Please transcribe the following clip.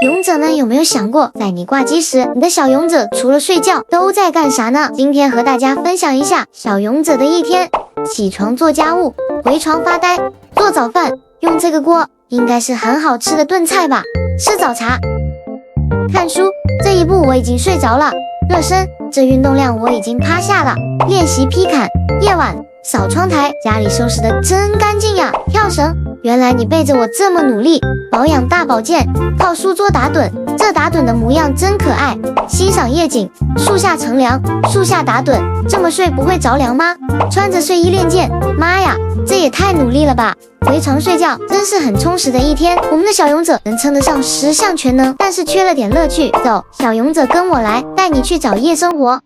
勇者们有没有想过，在你挂机时，你的小勇者除了睡觉都在干啥呢？今天和大家分享一下小勇者的一天。起床做家务，回床发呆，做早饭，用这个锅应该是很好吃的炖菜吧。吃早茶，看书，这一步我已经睡着了。热身，这运动量我已经趴下了。练习劈砍，夜晚扫窗台，家里收拾得真干净呀。跳绳，原来你背着我这么努力。保养大保健，靠书桌打盹，这打盹的模样真可爱。欣赏夜景，树下乘凉，树下打盹，这么睡不会着凉吗？穿着睡衣练剑，妈呀，这也太努力了吧！回床睡觉，真是很充实的一天。我们的小勇者能称得上10项全能，但是缺了点乐趣。走，小勇者跟我来，带你去找夜生活。